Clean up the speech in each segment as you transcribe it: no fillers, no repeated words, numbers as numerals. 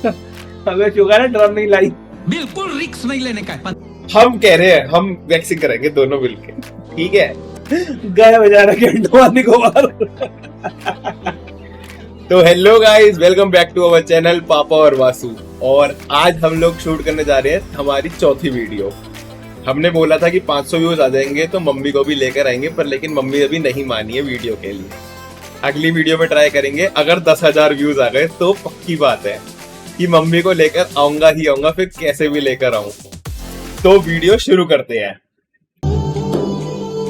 हमें शुगर है ड्रम नहीं लाई। बिल्कुल रिक्स नहीं लेने का है। हम कह रहे हैं हम वैक्सिंग करेंगे दोनों मिलके, ठीक है? गया बेचारा गेंडवानी को मार। तो hello guys, welcome back to our channel पापा और वासु। और आज हम लोग शूट करने जा रहे हैं हमारी चौथी वीडियो। हमने बोला था कि 500 व्यूज आ जाएंगे तो मम्मी को भी लेकर आएंगे, पर लेकिन मम्मी अभी नहीं मानी है वीडियो के लिए। अगली वीडियो में ट्राई करेंगे, अगर 10,000 व्यूज आ गए तो पक्की बात है कि मम्मी को लेकर आऊंगा ही आऊंगा, फिर कैसे भी लेकर आऊं। तो वीडियो शुरू करते हैं।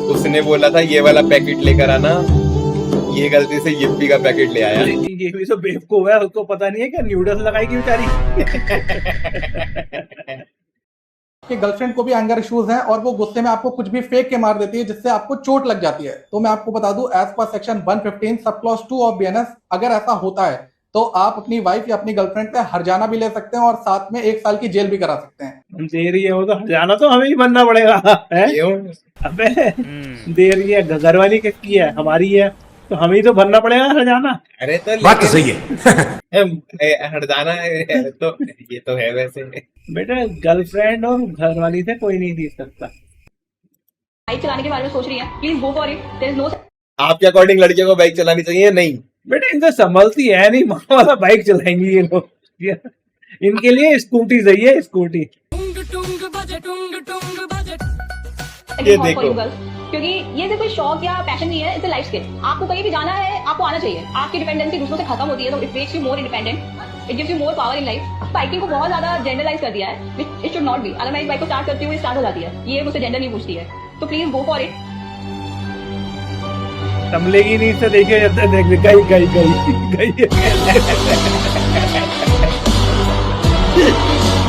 उसने बोला था ये वाला पैकेट लेकर आना, ये गलती से yippee का पैकेट ले आया। ये भी तो बेवकूफ है, उसको पता नहीं है क्या न्यूडल्स लगाएगी बेचारी। कि गर्लफ्रेंड को भी एंगर इश्यूज हैं और वो गुस्से में आपको कुछ भी फेंक के मार देती है जिससे आपको चोट लग जाती है। तो मैं आपको बता दूं, as per section 115 sub clause 2 of BNS, अगर ऐसा होता है तो आप अपनी वाइफ या अपनी गर्लफ्रेंड पे हर्जाना भी ले सकते हैं और साथ में 1 साल की जेल भी करा सकते हैं। दे रही है वो तो हर्जाना तो हमें ही बनना पड़ेगा है? अबे दे रही है, घर वाली की है, हमारी है तो हमें ही तो भरना पड़ेगा हर्जाना। अरे तो बात तो सही है। हर्जाना तो ये तो है वैसे। बेटा गर्लफ्रेंड और घर वाली से कोई नहीं जीत सकता। बाइक चलाने के बारे में सोच रही है, please go for it. There is no. आपके अकॉर्डिंग लड़कियों को बाइक चलानी चाहिए? नहीं बेटा इनसे संभलती है नहीं, माँ वाला बाइक चलाएंगी ये लोग। इनके लिए स्कूटी चाहिए, स्कूटी। ये देखो, क्योंकि ये सिर्फ कोई शौक या पैशन नहीं है, इट्स अ लाइफ स्किल। आपको कहीं भी जाना है, आपको आना चाहिए। आपकी डिपेंडेंसी दूसरों से खत्म होती है तो it makes you more independent, it gives you more power in life. Biking को बहुत ज्यादा जेंडरलाइज कर दिया है, which it should not be. अगर मैं इस बाइक को स्टार्ट करती हूँ, ये स्टार्ट हो जाती है, ये मुझसे जेंडर नहीं पूछती है। तो प्लीज गो फॉर इट। संभलेगी नहीं से देखिए, देख गई गई गई गई।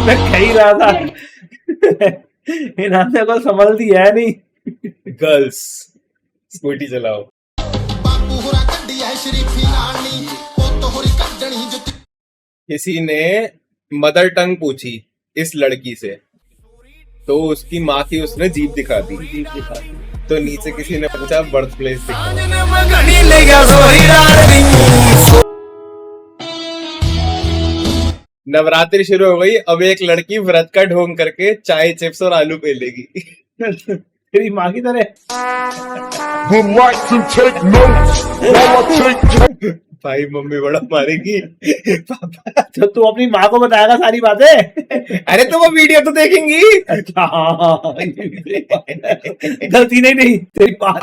मैं कह रहा था इन्होंने को संभलती है नहीं। गर्ल्स स्कूटी चलाओ। किसी ने मदर टंग पूछी इस लड़की से, तो उसकी माँ की उसने जीभ दिखा दी। तो नीचे किसी ने पूछा बर्थ प्लेस दिखा। नवरात्रि शुरू हो गई, अब एक लड़की व्रत का ढोंग करके चाय चिप्स और आलू पेलेगी। तेरी माँ की तरह। भाई मम्मी बड़ा मारेगी। पापा तो तू अपनी माँ को बताएगा सारी बातें। अरे तो वो वीडियो तो देखेंगी। अच्छा गलती नहीं तेरी बात।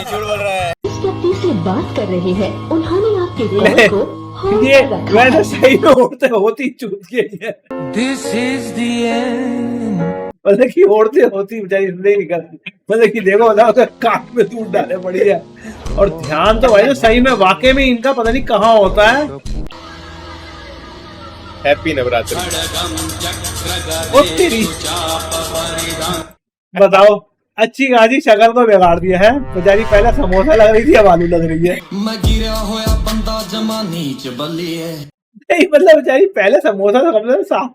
झूठ बोल रहा है। जिस व्यक्ति से बात कर रहे हैं उन्होंने आपके कॉल को होल्ड ये पर रखा मैंने है। सही में उड़ते होती चूत के लिए। This is the end. मतलब कि उड़ते होती बेचारी नहीं निकल। मतलब कि देखो बताओ कान में दूध डाले पड़ी है। और ध्यान तो भाई तो सही में वाकई में इनका पता नहीं कहाँ होता है। हैप्पी नवरात्रि। ओ तेरी बताओ, अच्छी गाजी शक्ल को बिगाड़ दिया है। बेचारी पहले समोसा लग रही थी, अब आलू लग रही है। नहीं मतलब बेचारी पहले समोसा था, मतलब साफ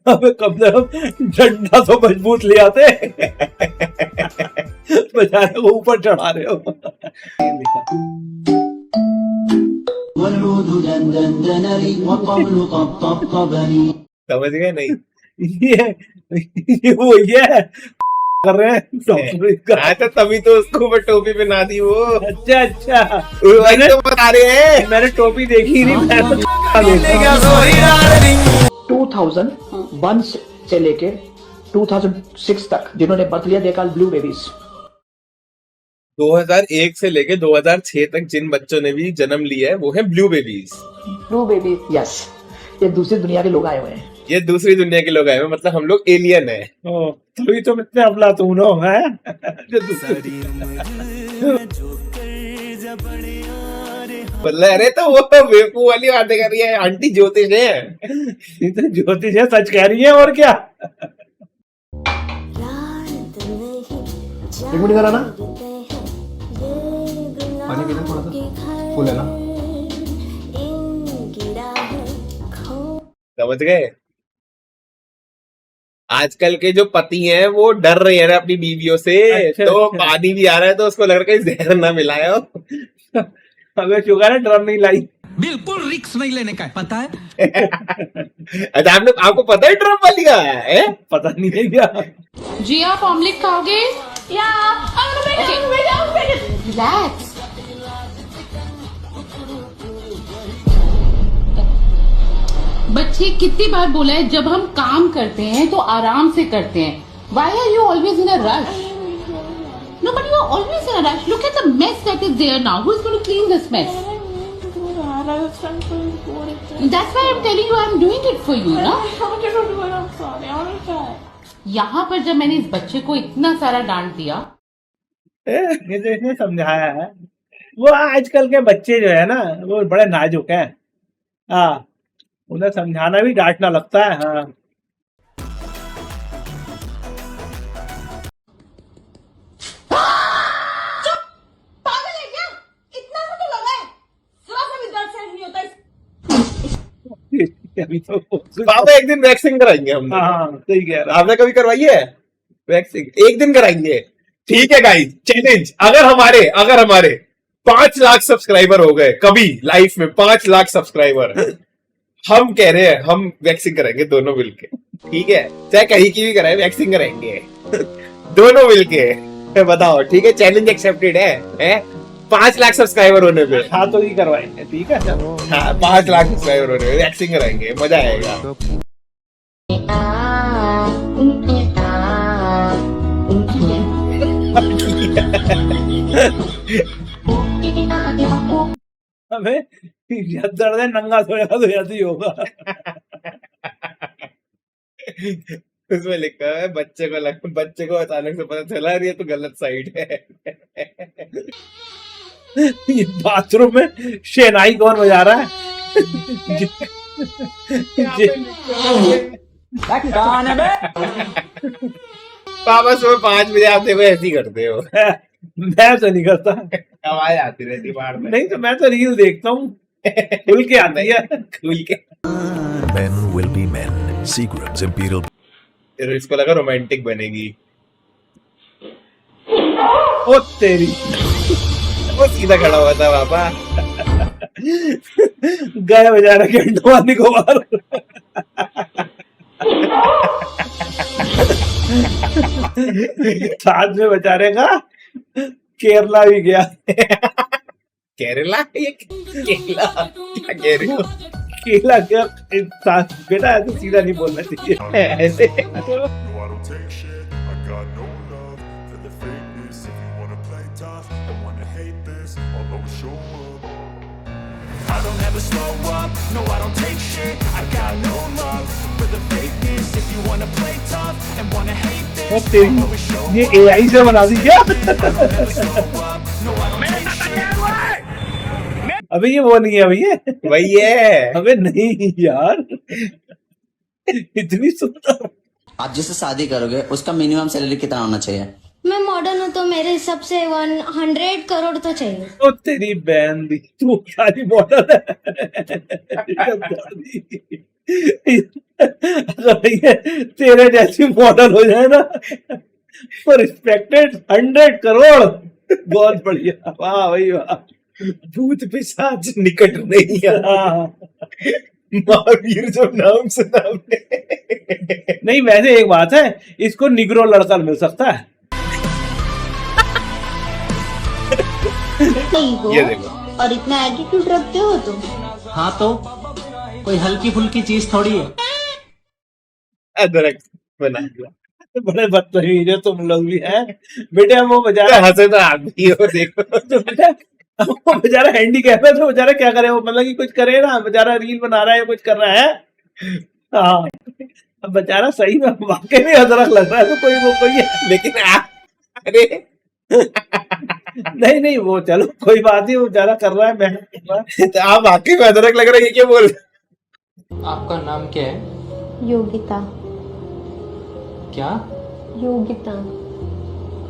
हमें कम से कम डंडा तो मजबूत ले आते। बेचारे को ऊपर चढ़ा रहे हो। समझ गए नहीं? ये वो ये कर रहे हैं। हाँ तो तभी तो उसको ऊपर टोपी पहना दी वो। अच्छा वही तो बता रहे हैं। मैंने टोपी देखी नहीं, मैं तो 2001 से लेके 2006 तक जिन्होंने बर्थ लिया दे कॉल्ड ब्लू बेबीज। 2001 से लेके 2006 तक जिन बच्चों ने भी जन्म लिया है वो है blue babies. Blue baby, yes, ये दूसरी दुनिया के लोग आए हुए हैं। ये दूसरी दुनिया के लोग आए हुए, मतलब हम लोग एलियन है। तभी तो इतने अफलातून हो है। मतलब अरे तो वो बेवकूफ वाली बातें कर रही है, आंटी ज्योतिष है। ज्योतिष है, सच कह रही है और क्या। एक मिनट जरा ना, पानी पीना थोड़ा सा, फुल है ना। समझ गए? आजकल के जो पति हैं वो डर रहे हैं ना अपनी बीवियों से। अच्छा, तो अच्छा। पानी भी आ रहा है तो उसको लग रहा है कहीं जहर ना मिलाए हो। अबे शुगर है ड्रम नहीं लाई। बिल्कुल रिक्स नहीं लेने का है पता है। अच्छा आपको पता है ड्रम वाली का है? पता नहीं है क्या। जी आप ऑमलेट खाओगे या रिलैक्स। बच्चे कितनी बार बोला है जब हम काम करते हैं तो आराम से करते हैं. Why are you always in a rush? No, but you are always in a rush. Look at the mess that is there now. Who is going to clean this mess? That's why I'm telling you I'm doing it for you, ना? यहाँ पर जब मैंने इस बच्चे को इतना सारा डांट दिया, ये तो इसने समझाया है। वो आजकल के बच्चे जो है ना वो बड़े नाजुक हैं। हाँ, उन्हें समझाना भी डांटना लगता है। हाँ, पागल है क्या? इतना सा तो लगा है, जरा सा भी दर्द सहन नहीं होता इस अभी तो पापा एक दिन वैक्सिंग कराएंगे हम। हाँ सही कह रहा। आपने कभी करवाई है वैक्सिंग? एक दिन कराएंगे। ठीक है गाइस, चैलेंज। अगर हमारे 5 लाख सब्सक्राइबर हो गए कभी लाइफ में, 5 लाख सब्सक्राइबर, हम कह रहे हैं हम वैक्सिंग कराएंगे दोनों मिलके। ठीक है, चाहे कहीं की भी कराए वैक्सिंग कराएंगे दोनों मिलके। बताओ, ठीक है? चैलेंज एक्सेप्टेड है? 5 लाख सब्सक्राइबर होने पे। हाँ तो ही करवाएंगे। ठीक है चलो। हाँ, 5 लाख सब्सक्राइबर होने पे वैक्सिंग कराएंगे, मजा आएगा। अबे जब दर्द है नंगा सोएगा तो ऐसे ही होगा। उसमें लिखा है बच्चे को अचानक से पता चला ये तो गलत साइड है। ये बाथरूम में शहनाई कौन बजा रहा है? पापा सुबह 5 बजे आप देखो ऐसे ही करते हो। मैं तो नहीं करता। आवाज आती रहती बाहर में। नहीं तो मैं तो रील देखता हूँ, खुल के आती है। खुल के। Men will be men. Seagram's Imperial. फिर इसको लगा रोमांटिक बनेगी। ओ तेरी, वो सीधा खड़ा हुआ था पापा। गए बेचारा के अंडमान को बाहर। साथ में बेचारे का केरला भी गया। केरला? ये केरला क्या कह रहे हो? केरला क्या बेटा, ऐसे सीधा नहीं बोलना चाहिए ऐसे। No, I don't take shit. I got no love for the fakeness. If you wanna play tough and wanna hate this, I'll always show up. I don't ever slow up. No, I don't take shit. I got no love for the fakeness. If you wanna play tough and wanna hate this, ओ तेरी, ये AI से बना दी क्या? अबे ये वो नहीं है भैया, वही है। अबे नहीं यार, इतनी सुंदर। आप जिससे शादी करोगे उसका मिनिमम सैलरी कितना होना चाहिए? मैं मॉडर्न हूँ तो मेरे हिसाब से 100 करोड़ तो चाहिए। ओ तेरी बहन दी, तू सारी मॉडल है। अगर भैया तेरे जैसी मॉडल हो जाए ना तो रिस्पेक्टेड 100 करोड़, बहुत बढ़िया। वाह भाई वाह। भूत पिशाच निकट नहीं है। हाँ। महावीर जो नाम सुना हमने। नहीं वैसे एक बात है, इसको निग्रो लड़का मिल सकता है। ये देखो, और इतना एटीट्यूड रखते हो तुम। हाँ तो कोई हल्की फुल्की चीज थोड़ी है। अदरक बना दिया। बड़े बदतमीज हो तुम लोग भी हैं बेटे। वो बेचारा हंसे तो आप भी हो, देखो। तो बेटा वो बेचारा हैंडीकैप है, तो बेचारा क्या करे वो, मतलब कि कुछ करे ना, बेचारा रील बना रहा है, कुछ कर रहा है। हाँ, अब बेचारा सही में वाकई में अदरक लग रहा है, तो कोई है। लेकिन आप, अरे नहीं वो चलो कोई बात नहीं, वो बेचारा कर रहा है, मेहनत कर रहा है। तो आप वाकई में अदरक लग रहा है, क्या बोल? आपका नाम क्या है? योगिता। क्या? योगिता।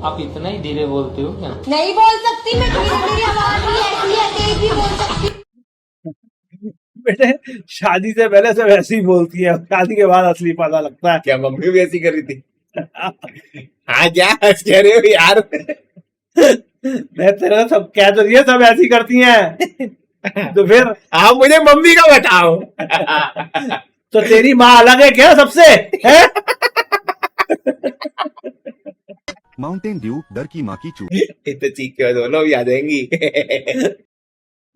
आप इतना ही धीरे बोलते हो क्या? नहीं बोल सकती मैं, मेरी आवाज ही ऐसी है, तेज भी बोल सकती। कहते हैं शादी से पहले सब ऐसी ही बोलती है, शादी के बाद असली पता लगता है। क्या मम्मी भी ऐसी करी थी? हाँ क्या कह रहे हो यार? मैं तेरे को सब कह तो दिया, सब ऐसी करती हैं। तो फिर आप मुझे मम्मी का बताओ। तो तेरी माँ अलग है क्या सबसे? है? माउंटेन ड्यू डर की माँ की चूक। इतने चीख के दोनों भी आ जाएंगी।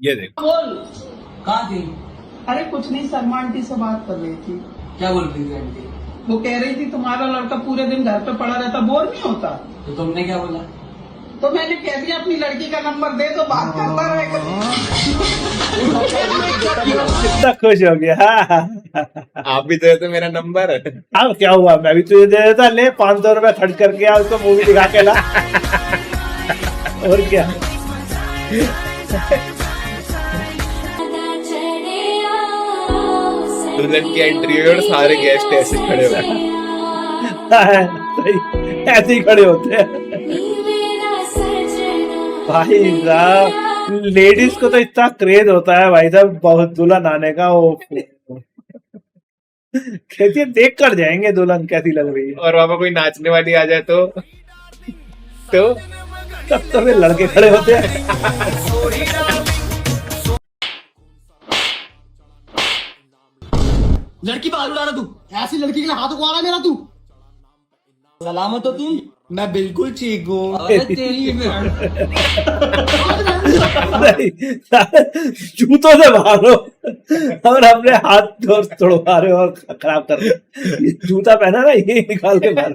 ये देखो कहाँ थी? अरे कुछ नहीं, शर्मा आंटी से बात कर रही थी। क्या बोल रही थी आंटी? वो कह रही थी तुम्हारा लड़का पूरे दिन घर पे पड़ा रहता, बोर नहीं होता? तो तुमने क्या बोला? तो मैंने कह दिया अपनी लड़की का नंबर दे तो बात करता रहेगा। कितना खुश हो गया। आप भी दे दो मेरा नंबर। अब क्या हुआ, मैं भी तुझे दे देता, ले 500 रुपए खर्च करके आ, उसको मूवी दिखा के ला। और क्या। दुल्हन की एंट्री हुई और सारे गेस्ट ऐसे खड़े हो गए। सही, ऐसे ही खड़े होते हैं भाई साहब। लेडीज को तो इतना क्रेज होता है भाई साहब बहुत दुल्हन आने का। वो कहती है देख कर जाएंगे दुल्हन कैसी लग रही है। और वहां पर कोई नाचने वाली आ जाए तो तब तो फिर लड़के खड़े होते हैं। लड़की पर आलू ला रहा तू, ऐसी लड़की के लिए हाथ उठा रहा मेरा तू। सलामत हो तुम? मैं बिल्कुल ठीक हूँ। जूतों से मारो और अपने हाथ तोड़वा रहे हो और खराब कर रहे हो। जूता पहना ना, ये निकाल के मारो।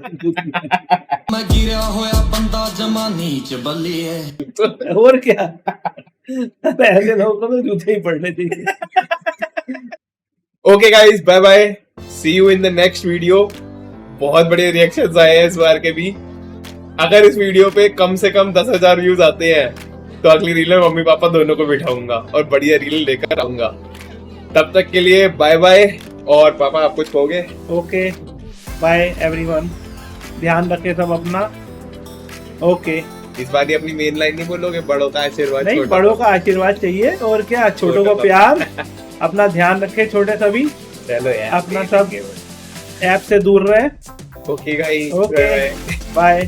मैं गिरा होया बंदा जमा नीच बल्ली है। और क्या, ऐसे लोगों को तो जूते ही पड़ने चाहिए। Okay guys, bye bye, see you in the next video. बहुत बड़े रिएक्शंस आए हैं इस बार के भी। अगर इस वीडियो पे कम से कम 10,000 व्यूज आते हैं तो अगली रील में मम्मी पापा दोनों को बिठाऊंगा और बढ़िया रील लेकर आऊंगा। तब तक के लिए बाय बाय। और पापा आप कुछ कहोगे? ओके बाय एवरीवन, ध्यान रखे सब अपना। ओके। इस बार अपनी मेन लाइन नहीं बोलोगे? बड़ों का आशीर्वाद। नहीं, बड़ों का आशीर्वाद चाहिए और क्या, छोटों को प्यार। अपना ध्यान रखे छोटे सभी। चलो यार, अपना सब ऐप से दूर रहे। Okay guys, okay bye.